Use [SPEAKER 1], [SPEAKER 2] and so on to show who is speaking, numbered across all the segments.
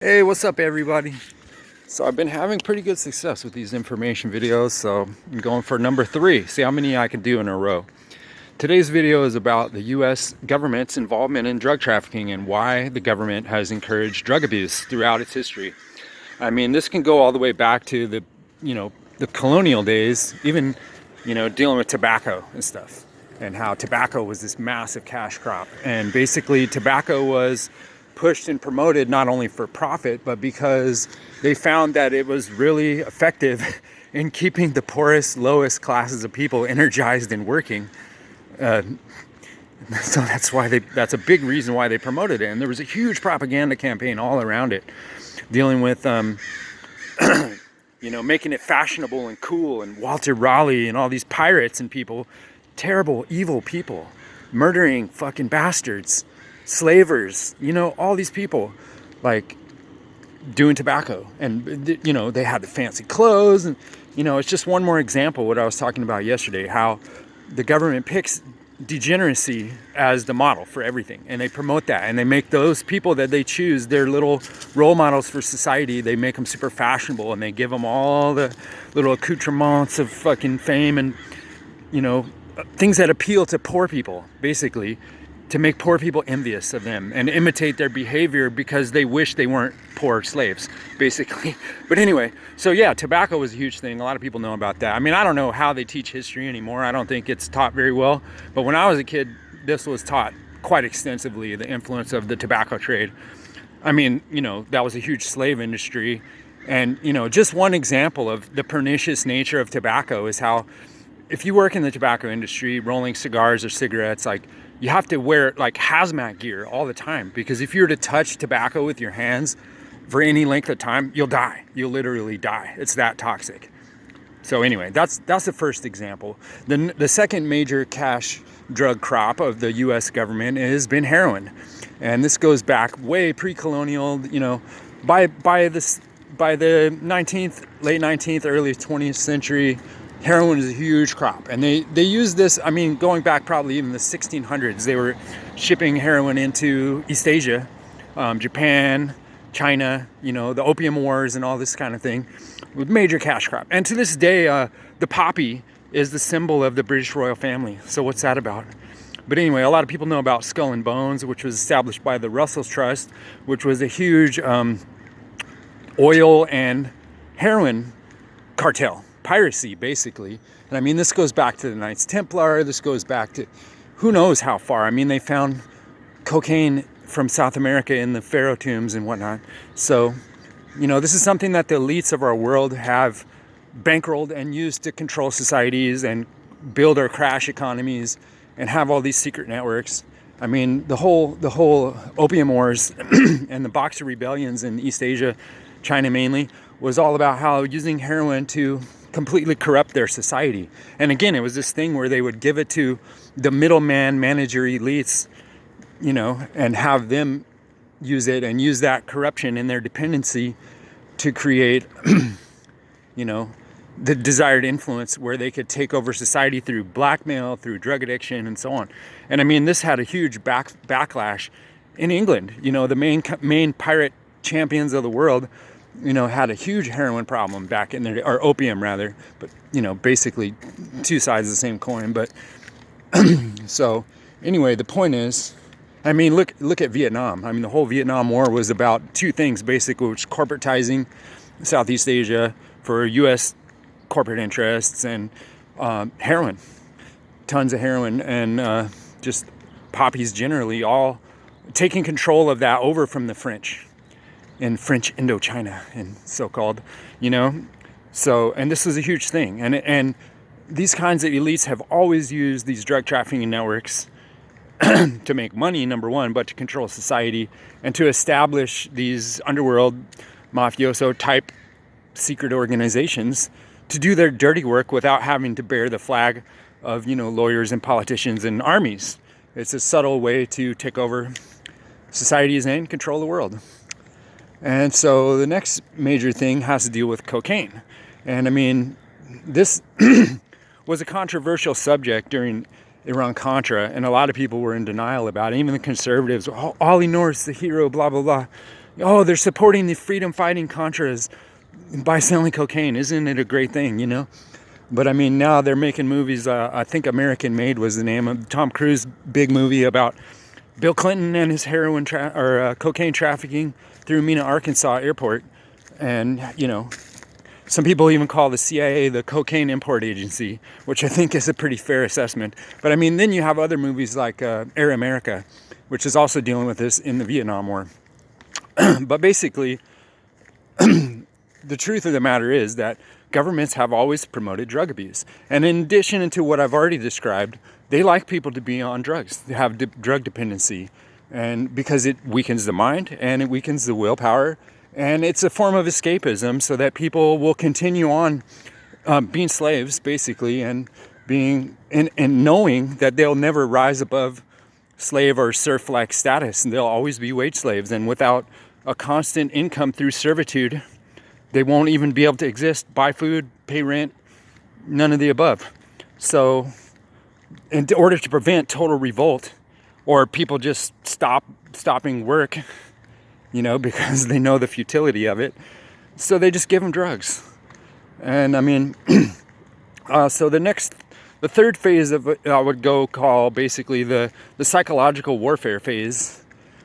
[SPEAKER 1] Hey, what's up everybody? So I've been having pretty good success with these information videos, so I'm going for number 3. See how many I can do in a row. Today's video is about the US government's involvement in drug trafficking and why the government has encouraged drug abuse throughout its history. I mean, this can go all the way back to the colonial days, even, dealing with tobacco and stuff, and how tobacco was this massive cash crop. And basically tobacco was pushed and promoted not only for profit, but because they found that it was really effective in keeping the poorest, lowest classes of people energized and working. So that's a big reason why they promoted it. And there was a huge propaganda campaign all around it, dealing with, making it fashionable and cool, and Walter Raleigh and all these pirates and people, terrible, evil people, murdering fucking bastards, slavers, all these people, like, doing tobacco. And, they had the fancy clothes. And, it's just one more example of what I was talking about yesterday, how the government picks degeneracy as the model for everything, and they promote that, and they make those people that they choose their little role models for society. They make them super fashionable, and they give them all the little accoutrements of fucking fame and things that appeal to poor people, basically, to make poor people envious of them and imitate their behavior because they wish they weren't poor slaves, basically. But anyway, so yeah, tobacco was a huge thing. A lot of people know about that. I mean, I don't know how they teach history anymore. I don't think it's taught very well. But when I was a kid, this was taught quite extensively, the influence of the tobacco trade. I mean, that was a huge slave industry. And, just one example of the pernicious nature of tobacco is how, if you work in the tobacco industry, rolling cigars or cigarettes, like, you have to wear like hazmat gear all the time, because if you were to touch tobacco with your hands for any length of time, you'll die. You'll literally die. It's that toxic. So anyway, that's the first example. The second major cash drug crop of the US government has been heroin. And this goes back way pre-colonial, by the late 19th, early 20th century. Heroin is a huge crop, and they use this, I mean, going back probably even the 1600s, they were shipping heroin into East Asia, Japan, China, the Opium Wars and all this kind of thing, with major cash crop. And to this day, the poppy is the symbol of the British royal family. So what's that about? But anyway, a lot of people know about Skull and Bones, which was established by the Russell's Trust, which was a huge oil and heroin cartel. Piracy, basically. And I mean, this goes back to the Knights Templar. This goes back to who knows how far. I mean, they found cocaine from South America in the pharaoh tombs and whatnot. So, this is something that the elites of our world have bankrolled and used to control societies and build or crash economies and have all these secret networks. I mean, the whole Opium Wars and the Boxer rebellions in East Asia, China mainly, was all about how using heroin to completely corrupt their society. And again, it was this thing where they would give it to the middleman manager elites, and have them use it and use that corruption in their dependency to create, the desired influence where they could take over society through blackmail, through drug addiction, and so on. And I mean, this had a huge backlash in England. The main pirate champions of the world, had a huge heroin problem back in there, or opium rather, but, basically two sides of the same coin. But so anyway, the point is, I mean, look at Vietnam. I mean, the whole Vietnam War was about two things, basically, which is corporatizing Southeast Asia for U.S. corporate interests, and heroin, tons of heroin, and just poppies generally, all taking control of that over from the French in French Indochina, and so-called, So, and this was a huge thing. And these kinds of elites have always used these drug trafficking networks to make money, number one, but to control society and to establish these underworld mafioso type secret organizations to do their dirty work without having to bear the flag of, lawyers and politicians and armies. It's a subtle way to take over societies and control the world. And so the next major thing has to deal with cocaine. And I mean, this was a controversial subject during Iran-Contra, and a lot of people were in denial about it. Even the conservatives, Ollie North's the hero, blah, blah, blah. Oh, they're supporting the freedom fighting Contras by selling cocaine. Isn't it a great thing, you know? But I mean, now they're making movies. I think American Made was the name of Tom Cruise big movie about Bill Clinton and his heroin cocaine trafficking through Mena, Arkansas airport. And, you know, some people even call the CIA the cocaine import agency, which I think is a pretty fair assessment. But I mean, then you have other movies like Air America, which is also dealing with this in the Vietnam War. But basically, the truth of the matter is that governments have always promoted drug abuse. And in addition to what I've already described, they like people to be on drugs, to have drug dependency. And because it weakens the mind and it weakens the willpower. And it's a form of escapism so that people will continue on being slaves, basically, and being and knowing that they'll never rise above slave or serf-like status, and they'll always be wage slaves. And without a constant income through servitude, they won't even be able to exist, buy food, pay rent, none of the above. So in order to prevent total revolt, or people just stopping work, you know, because they know the futility of it, so they just give them drugs. And I mean, so the third phase of it, I would call basically the psychological warfare phase,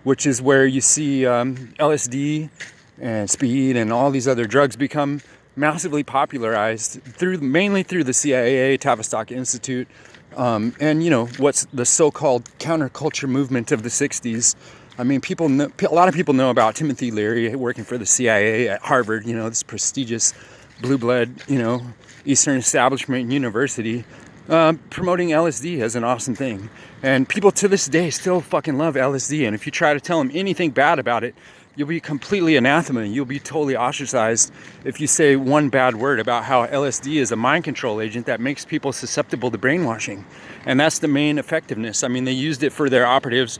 [SPEAKER 1] which is where you see LSD and speed and all these other drugs become massively popularized mainly through the CIA, Tavistock Institute, and you know what's the so-called counterculture movement of the 60s. I mean, a lot of people know about Timothy Leary working for the CIA at Harvard, you know, this prestigious blue blood, you know, Eastern establishment university, promoting LSD as an awesome thing. And people to this day still fucking love LSD. And if you try to tell them anything bad about it, you'll be completely anathema. You'll be totally ostracized if you say one bad word about how LSD is a mind control agent that makes people susceptible to brainwashing. And that's the main effectiveness. I mean, they used it for their operatives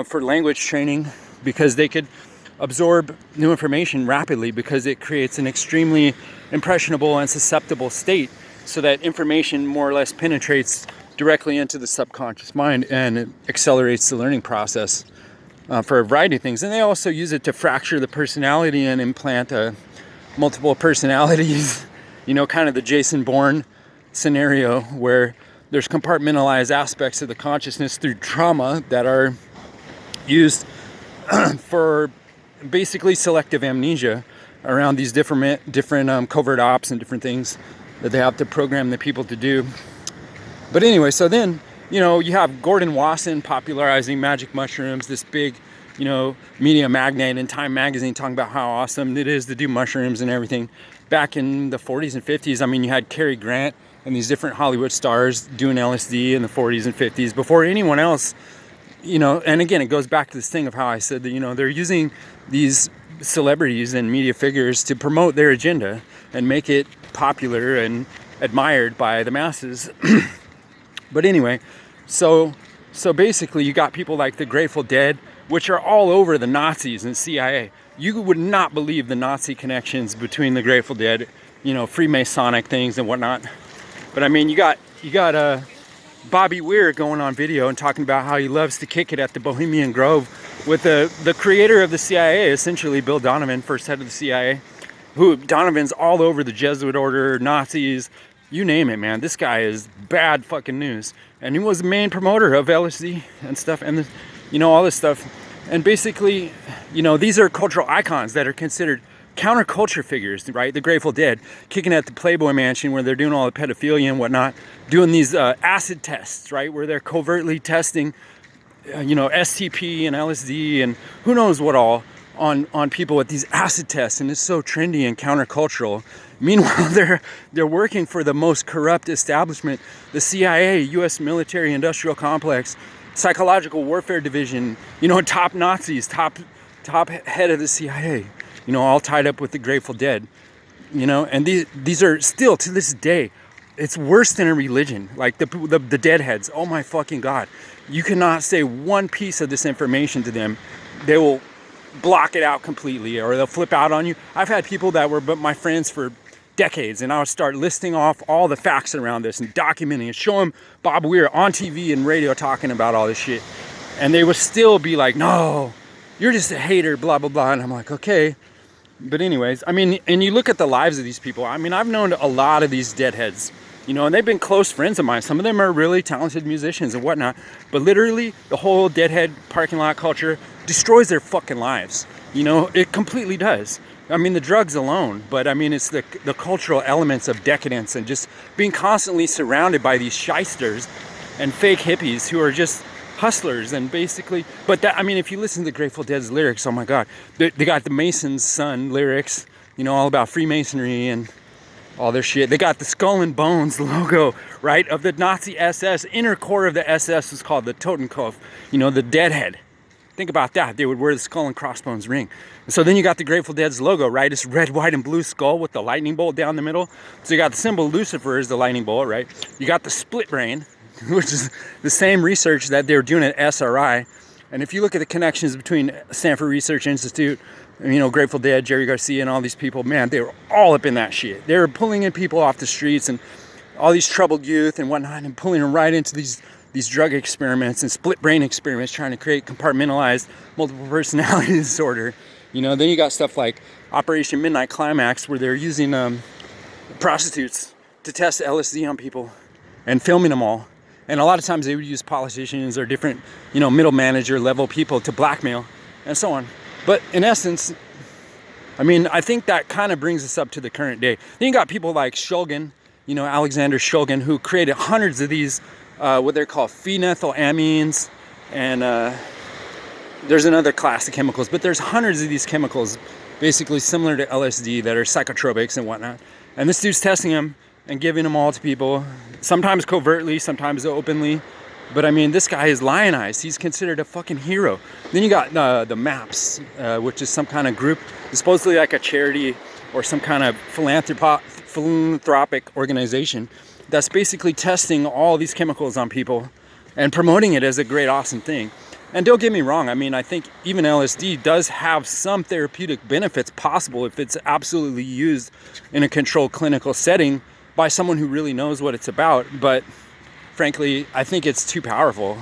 [SPEAKER 1] for language training because they could absorb new information rapidly because it creates an extremely impressionable and susceptible state so that information more or less penetrates directly into the subconscious mind and it accelerates the learning process for a variety of things. And they also use it to fracture the personality and implant multiple personalities, you know, kind of the Jason Bourne scenario where there's compartmentalized aspects of the consciousness through trauma that are used for basically selective amnesia around these different covert ops and different things that they have to program the people to do. But anyway, so then, you know, you have Gordon Wasson popularizing magic mushrooms, this big, you know, media magnate in Time magazine talking about how awesome it is to do mushrooms and everything. Back in the 40s and 50s, I mean, you had Cary Grant and these different Hollywood stars doing LSD in the 40s and 50s before anyone else. You know, and again, it goes back to this thing of how I said that, you know, they're using these celebrities and media figures to promote their agenda and make it popular and admired by the masses. But anyway, so basically you got people like the Grateful Dead, which are all over the Nazis and CIA. You would not believe the Nazi connections between the Grateful Dead, you know, Freemasonic things and whatnot. But I mean, you got Bobby Weir going on video and talking about how he loves to kick it at the Bohemian Grove with the creator of the CIA, essentially Bill Donovan, first head of the CIA, who Donovan's all over the Jesuit order, Nazis, you name it, man. This guy is bad fucking news. And he was the main promoter of LSD and stuff and, you know, all this stuff. And basically, you know, these are cultural icons that are considered counterculture figures, right? The Grateful Dead kicking at the Playboy Mansion where they're doing all the pedophilia and whatnot, doing these acid tests, right? Where they're covertly testing, you know, STP and LSD and who knows what all on people with these acid tests. And it's so trendy and countercultural. Meanwhile, they're working for the most corrupt establishment, the CIA, U.S. military industrial complex, psychological warfare division, you know, top Nazis, top head of the CIA. You know, all tied up with the Grateful Dead, you know, and these are still to this day, it's worse than a religion. Like the Deadheads. Oh my fucking God. You cannot say one piece of this information to them. They will block it out completely or they'll flip out on you. I've had people that were my friends for decades and I would start listing off all the facts around this and documenting and show them Bob Weir on TV and radio talking about all this shit. And they would still be like, no, you're just a hater, blah, blah, blah. And I'm like, okay. But anyways, I mean, and you look at the lives of these people. I mean, I've known a lot of these deadheads, you know, and they've been close friends of mine. Some of them are really talented musicians and whatnot. But literally, the whole deadhead parking lot culture destroys their fucking lives. You know, it completely does. I mean, the drugs alone, but I mean, it's the cultural elements of decadence and just being constantly surrounded by these shysters and fake hippies who are just hustlers and basically, but that, I mean, if you listen to the Grateful Dead's lyrics, oh my God, they got the Mason's Son lyrics, you know, all about Freemasonry and all their shit. They got the Skull and Bones logo, right, of the Nazi SS. Inner core of the SS was called the Totenkopf, you know, the Deadhead. Think about that. They would wear the skull and crossbones ring. And so then you got the Grateful Dead's logo, right? It's red, white, and blue skull with the lightning bolt down the middle. So you got the symbol Lucifer is the lightning bolt, right? You got the split brain, which is the same research that they were doing at SRI. And if you look at the connections between Stanford Research Institute, you know, Grateful Dead, Jerry Garcia, and all these people, man, they were all up in that shit. They were pulling in people off the streets and all these troubled youth and whatnot and pulling them right into these drug experiments and split brain experiments, trying to create compartmentalized multiple personality disorder. You know, then you got stuff like Operation Midnight Climax, where they're using prostitutes to test LSD on people and filming them all. And a lot of times they would use politicians or different, you know, middle manager level people to blackmail and so on. But in essence, I mean, I think that kind of brings us up to the current day. Then you got people like Shulgin, you know, Alexander Shulgin, who created hundreds of these what they're called phenethylamines, and there's another class of chemicals, but there's hundreds of these chemicals basically similar to LSD that are psychotropics and whatnot. And this dude's testing them and giving them all to people, sometimes covertly, sometimes openly. But I mean, this guy is lionized. He's considered a fucking hero. Then you got the MAPS, which is some kind of group, supposedly like a charity or some kind of philanthropic organization that's basically testing all these chemicals on people and promoting it as a great, awesome thing. And don't get me wrong, I mean, I think even LSD does have some therapeutic benefits possible if it's absolutely used in a controlled clinical setting by someone who really knows what it's about. But frankly, I think it's too powerful.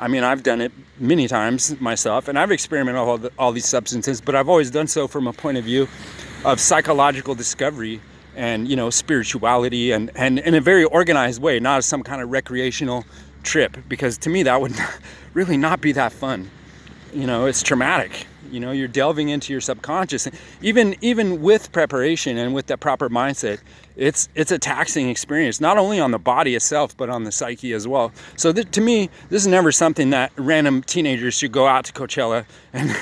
[SPEAKER 1] I mean, I've done it many times myself, and I've experimented with all these substances, but I've always done so from a point of view of psychological discovery and, you know, spirituality and in a very organized way, not as some kind of recreational trip, because to me that would really not be that fun. You know, it's traumatic. You know, you're delving into your subconscious. Even with preparation and with that proper mindset, it's a taxing experience, not only on the body itself, but on the psyche as well. So to me, this is never something that random teenagers should go out to Coachella and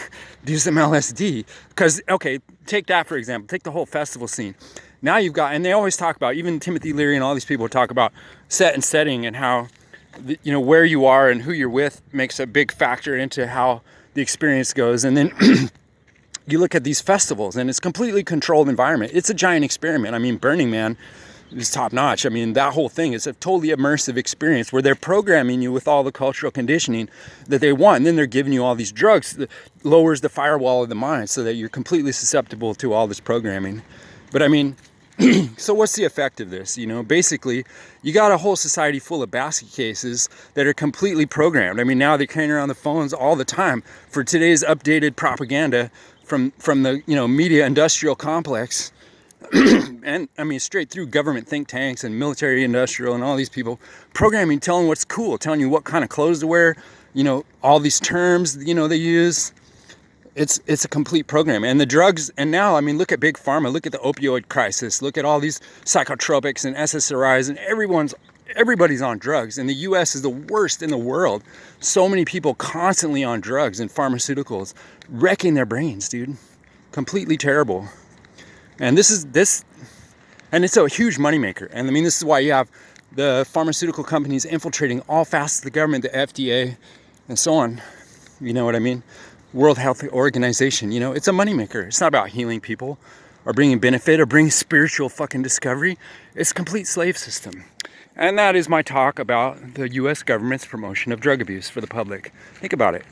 [SPEAKER 1] do some LSD. Because, okay, take that for example. Take the whole festival scene. Now you've got, and they always talk about, even Timothy Leary and all these people talk about set and setting and how, you know, where you are and who you're with makes a big factor into how the experience goes. And then you look at these festivals and it's completely controlled environment. It's a giant experiment. I mean, Burning Man is top notch. I mean, that whole thing is a totally immersive experience where they're programming you with all the cultural conditioning that they want. And then they're giving you all these drugs that lowers the firewall of the mind so that you're completely susceptible to all this programming. But I mean, so what's the effect of this? You know, basically, you got a whole society full of basket cases that are completely programmed. I mean, now they're carrying around the phones all the time for today's updated propaganda from the, you know, media industrial complex. And I mean, straight through government think tanks and military industrial and all these people programming, telling what's cool, telling you what kind of clothes to wear, you know, all these terms, you know, they use. It's a complete program. And the drugs, and now, I mean, look at Big Pharma, look at the opioid crisis, look at all these psychotropics and SSRIs, and everybody's on drugs. And the US is the worst in the world. So many people constantly on drugs and pharmaceuticals, wrecking their brains, dude. Completely terrible. And it's a huge moneymaker. And I mean, this is why you have the pharmaceutical companies infiltrating all facets of the government, the FDA, and so on. You know what I mean? World Health Organization, you know, it's a moneymaker. It's not about healing people or bringing benefit or bringing spiritual fucking discovery. It's a complete slave system. And that is my talk about the US government's promotion of drug abuse for the public. Think about it.